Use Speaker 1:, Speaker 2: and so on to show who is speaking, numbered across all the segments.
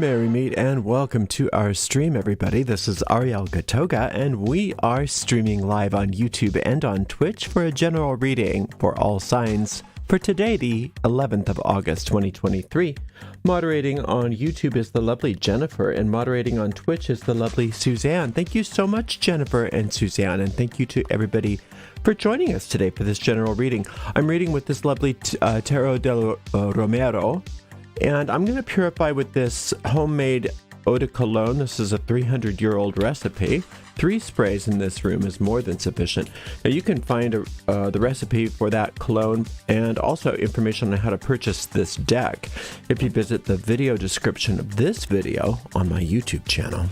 Speaker 1: Merry Meet and welcome to our stream, everybody. This is Ariel Gatoga, and we are streaming live on YouTube and on Twitch for a general reading for all signs for today, the 11th of August, 2023. Moderating on YouTube is the lovely Jennifer, and moderating on Twitch is the lovely Suzanne. Thank you so much, Jennifer and Suzanne, and thank you to everybody for joining us today for this general reading. I'm reading with this lovely Tarot del Romero, and I'm going to purify with this homemade eau de cologne. This is a 300-year-old recipe. 3 sprays in this room is more than sufficient. Now you can find the recipe for that cologne and also information on how to purchase this deck if you visit the video description of this video on my YouTube channel.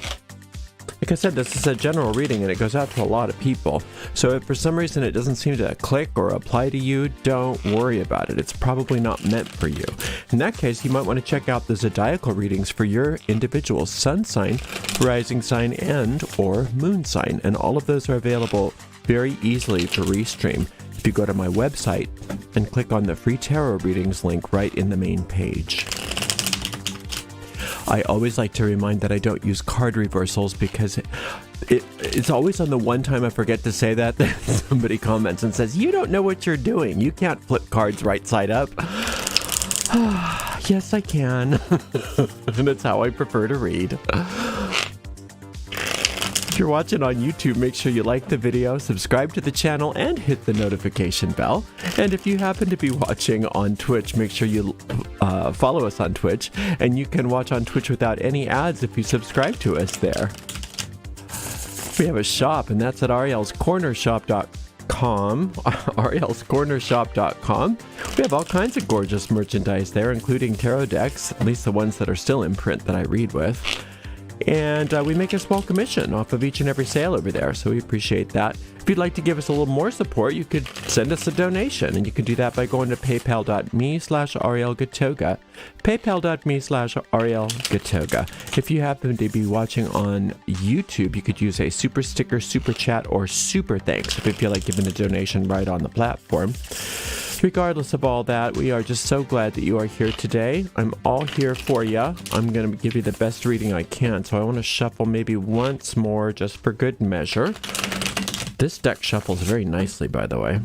Speaker 1: Like I said, this is a general reading and it goes out to a lot of people. So if for some reason it doesn't seem to click or apply to you, don't worry about it. It's probably not meant for you. In that case, you might want to check out the zodiacal readings for your individual sun sign, rising sign, and or moon sign. And all of those are available very easily to restream if you go to my website and click on the free tarot readings link right in the main page. I always like to remind that I don't use card reversals because it's always on the one time I forget to say that somebody comments and says, "You don't know what you're doing. You can't flip cards right side up." Yes, I can. And it's how I prefer to read. If you're watching on YouTube, make sure you like the video, subscribe to the channel, and hit the notification bell. And if you happen to be watching on Twitch, make sure you follow us on Twitch. And you can watch on Twitch without any ads if you subscribe to us there. We have a shop, and that's at arielscornershop.com. arielscornershop.com. We have all kinds of gorgeous merchandise there, including tarot decks, at least the ones that are still in print that I read with. And we make a small commission off of each and every sale over there, so we appreciate that. If you'd like to give us a little more support, you could send us a donation, and you can do that by going to paypal.me/arielgatoga, paypal.me/arielgatoga. If you happen to be watching on YouTube, you could use a super sticker, super chat, or super thanks if you feel like giving a donation right on the platform. Regardless of all that, we are just so glad that you are here today. I'm all here for you. I'm going to give you the best reading I can, so I want to shuffle maybe once more just for good measure. This deck shuffles very nicely, by the way.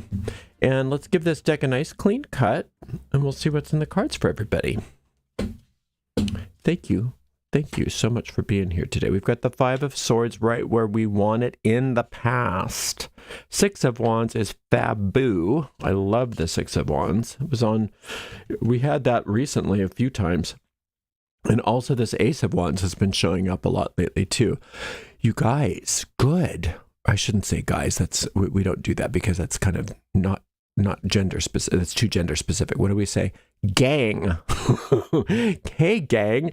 Speaker 1: And let's give this deck a nice clean cut, and we'll see what's in the cards for everybody. Thank you. Thank you so much for being here today. We've got the 5 of Swords right where we want it in the past. 6 of Wands is Faboo. I love the 6 of Wands. It was on, we had that recently a few times. And also this Ace of Wands has been showing up a lot lately too. You guys, good. I shouldn't say guys. That's we don't do that because that's kind of not gender specific. It's too gender specific. What do we say? Gang. Hey, gang.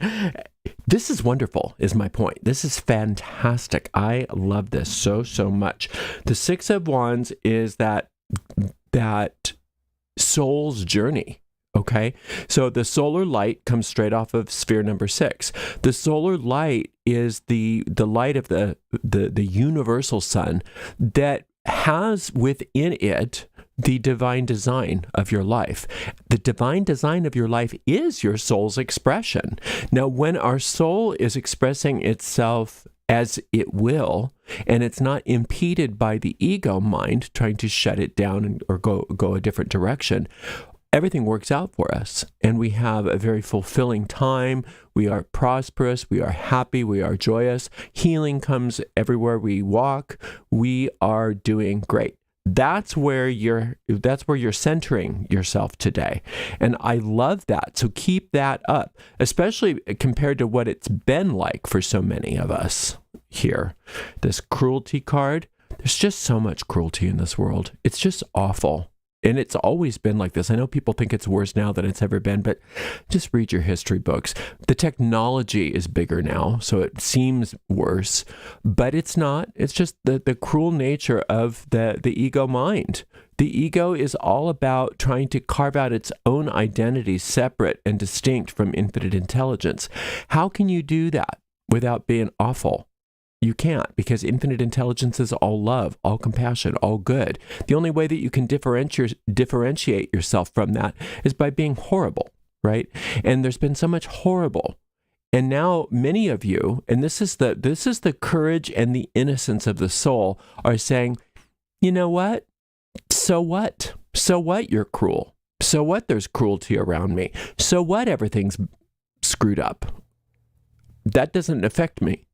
Speaker 1: This is wonderful, is my point. This is fantastic. I love this so much. The 6 of Wands is that soul's journey. Okay, so the solar light comes straight off of sphere number 6. The solar light is the light of the universal sun that has within it the divine design of your life. The divine design of your life is your soul's expression. Now, when our soul is expressing itself as it will, and it's not impeded by the ego mind trying to shut it down or go a different direction, everything works out for us, and we have a very fulfilling time. We are prosperous, we are happy, we are joyous. Healing comes everywhere we walk. We are doing great. That's where you're centering yourself today. And I love that. So keep that up, especially compared to what it's been like for so many of us here. This cruelty card, there's just so much cruelty in this world. It's just awful. And it's always been like this. I know people think it's worse now than it's ever been, but just read your history books. The technology is bigger now, so it seems worse, but it's not. It's just the cruel nature of the ego mind. The ego is all about trying to carve out its own identity separate and distinct from infinite intelligence. How can you do that without being awful? You can't, because infinite intelligence is all love, all compassion, all good. The only way that you can differentiate yourself from that is by being horrible, right? And there's been so much horrible And now many of you, and this is the courage and the innocence of the soul, are saying, you know what? So what? So what you're cruel? So what there's cruelty around me? So what everything's screwed up? That doesn't affect me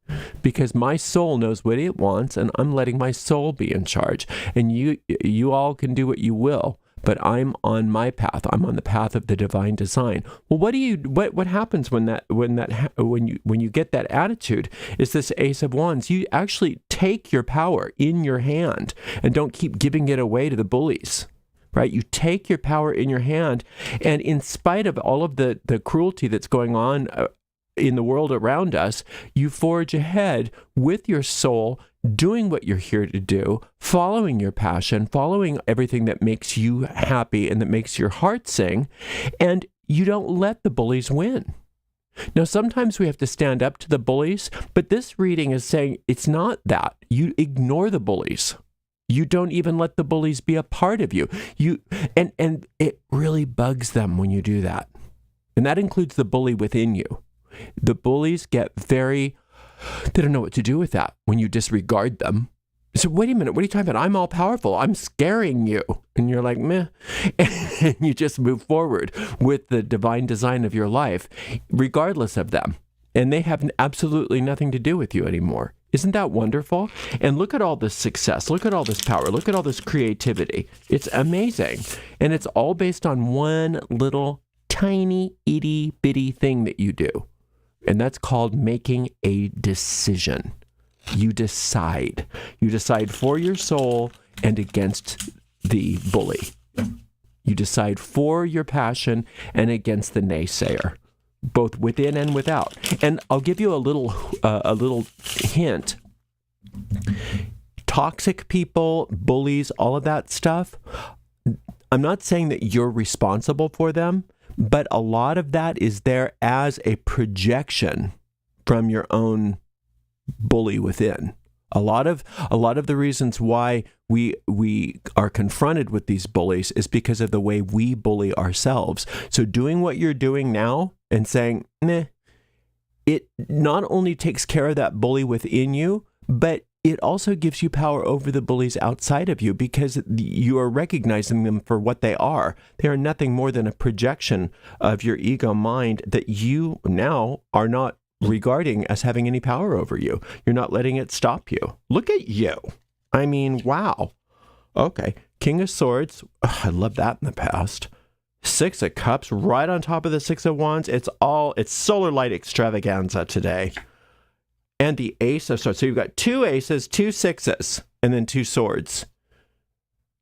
Speaker 1: because my soul knows what it wants and I'm letting my soul be in charge. And you all can do what you will, but I'm on my path. I'm on the path of the divine design. Well, what happens when you get that attitude is this Ace of Wands. You actually take your power in your hand and don't keep giving it away to the bullies. Right? You take your power in your hand, and in spite of all of the cruelty that's going on in the world around us, you forge ahead with your soul, doing what you're here to do, following your passion, following everything that makes you happy and that makes your heart sing, and you don't let the bullies win. Now, sometimes we have to stand up to the bullies, but this reading is saying it's not that. You ignore the bullies. You don't even let the bullies be a part of you. And it really bugs them when you do that. And that includes the bully within you. The bullies get they don't know what to do with that when you disregard them. So wait a minute, what are you talking about? I'm all powerful. I'm scaring you. And you're like, meh. And you just move forward with the divine design of your life, regardless of them. And they have absolutely nothing to do with you anymore. Isn't that wonderful? And look at all this success. Look at all this power. Look at all this creativity. It's amazing. And it's all based on one little tiny itty bitty thing that you do. And that's called making a decision. You decide. You decide for your soul and against the bully. You decide for your passion and against the naysayer, both within and without. And I'll give you a little hint. Toxic people, bullies, all of that stuff, I'm not saying that you're responsible for them, but a lot of that is there as a projection from your own bully within. A lot of the reasons why we are confronted with these bullies is because of the way we bully ourselves. So doing what you're doing now and saying, meh, it not only takes care of that bully within you, but it also gives you power over the bullies outside of you because you are recognizing them for what they are. They are nothing more than a projection of your ego mind that you now are not regarding as having any power over you. You're not letting it stop you. Look at you. I mean, wow. Okay. King of Swords. Oh, I love that in the past. Six of Cups right on top of the Six of Wands. It's solar light extravaganza today. And the Ace of Swords. So you've got two aces, two sixes, and then two swords.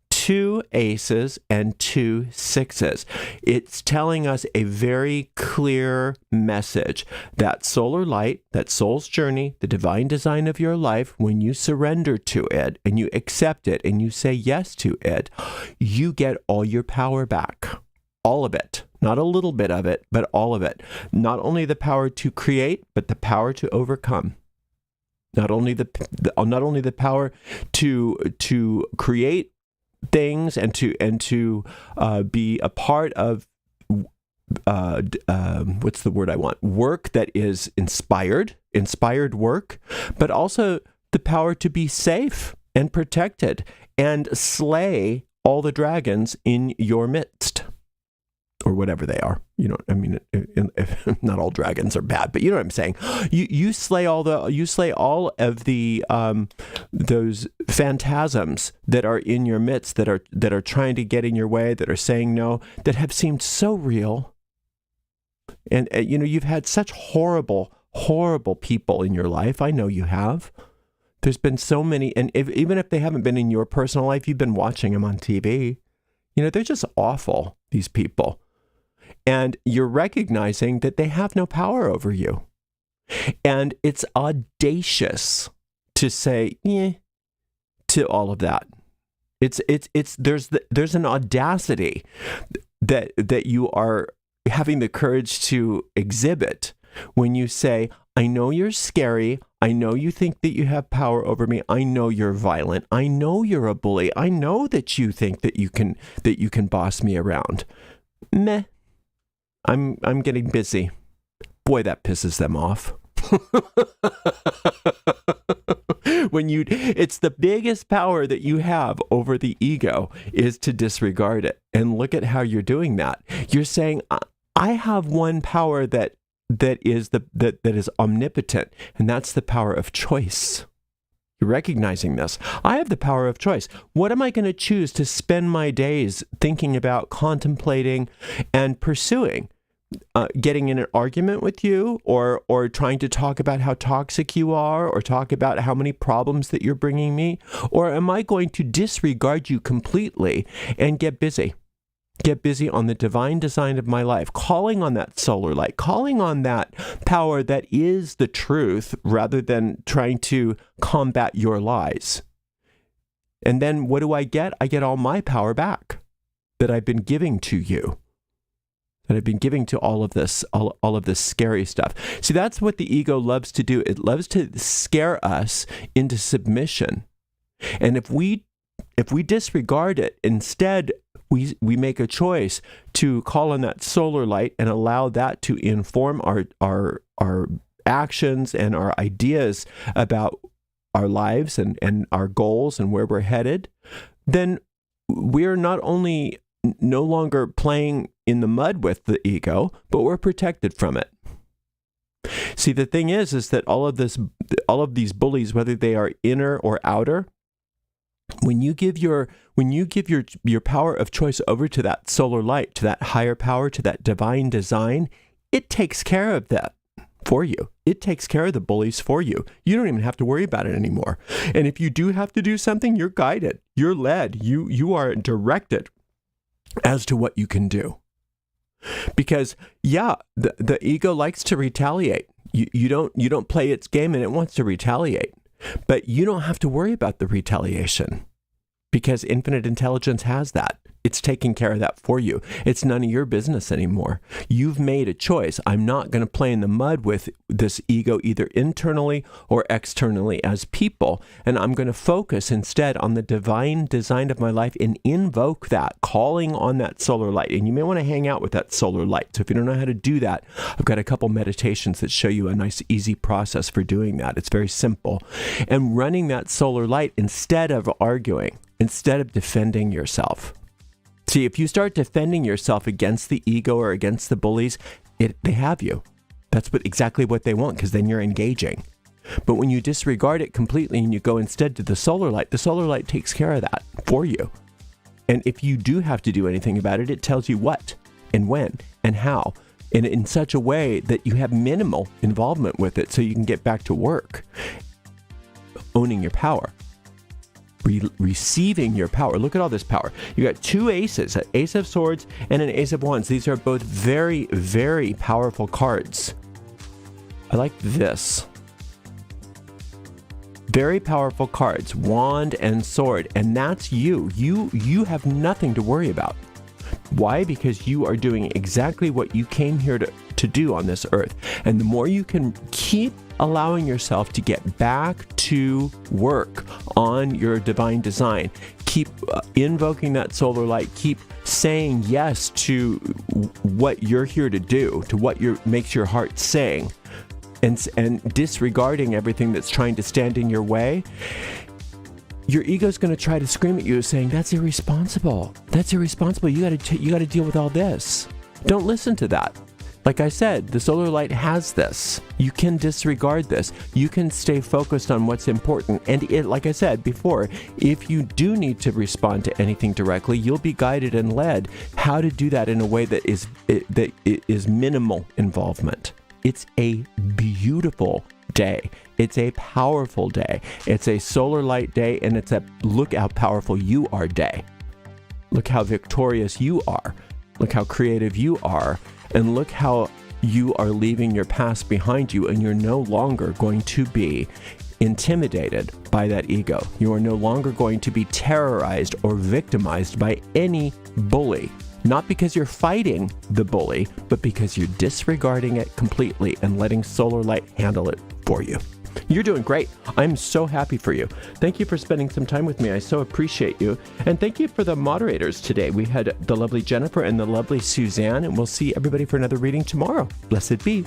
Speaker 1: Two aces and two sixes. It's telling us a very clear message that solar light, that soul's journey, the divine design of your life, when you surrender to it and you accept it and you say yes to it, you get all your power back. All of it. Not a little bit of it, but all of it. Not only the power to create, but the power to overcome. Not only the power to create things and to be a part of what's the word I want? Work that is inspired work, but also the power to be safe and protected and slay all the dragons in your midst. Or whatever they are, not all dragons are bad, but you know what I'm saying. You slay all of the those phantasms that are in your midst, that are trying to get in your way, that are saying no, that have seemed so real. And you've had such horrible people in your life. I know you have. There's been so many, and even if they haven't been in your personal life, you've been watching them on TV. They're just awful. These people. And you're recognizing that they have no power over you. And it's audacious to say, to all of that. There's an audacity that you are having the courage to exhibit when you say, I know you're scary. I know you think that you have power over me. I know you're violent. I know you're a bully. I know that you think that you can boss me around. Meh. I'm getting busy. Boy, that pisses them off. It's the biggest power that you have over the ego is to disregard it. And look at how you're doing that. You're saying, I have one power that is omnipotent, and that's the power of choice. You're recognizing this. I have the power of choice. What am I going to choose to spend my days thinking about, contemplating, and pursuing? Getting in an argument with you, or trying to talk about how toxic you are, or talk about how many problems that you're bringing me? Or am I going to disregard you completely and get busy? Get busy on the divine design of my life, calling on that solar light, calling on that power that is the truth, rather than trying to combat your lies. And then what do I get? I get all my power back that I've been giving to you, that I've been giving to all of this scary stuff. See, that's what the ego loves to do. It loves to scare us into submission. And if we disregard it, instead, we make a choice to call on that solar light and allow that to inform our actions and our ideas about our lives and our goals and where we're headed, then we're not only no longer playing in the mud with the ego, but we're protected from it. See, the thing is that all of these bullies, whether they are inner or outer, when you give your power of choice over to that solar light, to that higher power, to that divine design, it takes care of that for you. It takes care of the bullies for you. You don't even have to worry about it anymore. And if you do have to do something, you're guided, you're led, you are directed as to what you can do. Because the ego likes to retaliate. You don't play its game, and it wants to retaliate. But you don't have to worry about the retaliation, because infinite intelligence has that. It's taking care of that for you. It's none of your business anymore. You've made a choice. I'm not going to play in the mud with this ego, either internally or externally as people. And I'm going to focus instead on the divine design of my life and invoke that, calling on that solar light. And you may want to hang out with that solar light. So if you don't know how to do that, I've got a couple meditations that show you a nice, easy process for doing that. It's very simple. And running that solar light instead of arguing, instead of defending yourself. See, if you start defending yourself against the ego or against the bullies, they have you. That's exactly what they want, because then you're engaging. But when you disregard it completely and you go instead to the solar light takes care of that for you. And if you do have to do anything about it, it tells you what and when and how, and in such a way that you have minimal involvement with it, so you can get back to work, owning your power. Receiving your power. Look at all this power. You got two aces, an ace of swords and an ace of wands. These are both very, very powerful cards. I like this. Very powerful cards, wand and sword. And that's you. You have nothing to worry about. Why? Because you are doing exactly what you came here to do on this earth. And the more you can keep allowing yourself to get back to work on your divine design, keep invoking that solar light, keep saying yes to what you're here to do, to what makes your heart sing, and disregarding everything that's trying to stand in your way, your ego's going to try to scream at you saying, that's irresponsible. That's irresponsible. You got to deal with all this. Don't listen to that. Like I said, the solar light has this. You can disregard this. You can stay focused on what's important. And like I said before, if you do need to respond to anything directly, you'll be guided and led how to do that in a way that is minimal involvement. It's a beautiful day. It's a powerful day. It's a solar light day, and it's a look how powerful you are day. Look how victorious you are. Look how creative you are. And look how you are leaving your past behind you, and you're no longer going to be intimidated by that ego. You are no longer going to be terrorized or victimized by any bully. Not because you're fighting the bully, but because you're disregarding it completely and letting solar light handle it for you. You're doing great. I'm so happy for you. Thank you for spending some time with me. I so appreciate you. And thank you for the moderators today. We had the lovely Jennifer and the lovely Suzanne, and we'll see everybody for another reading tomorrow. Blessed be.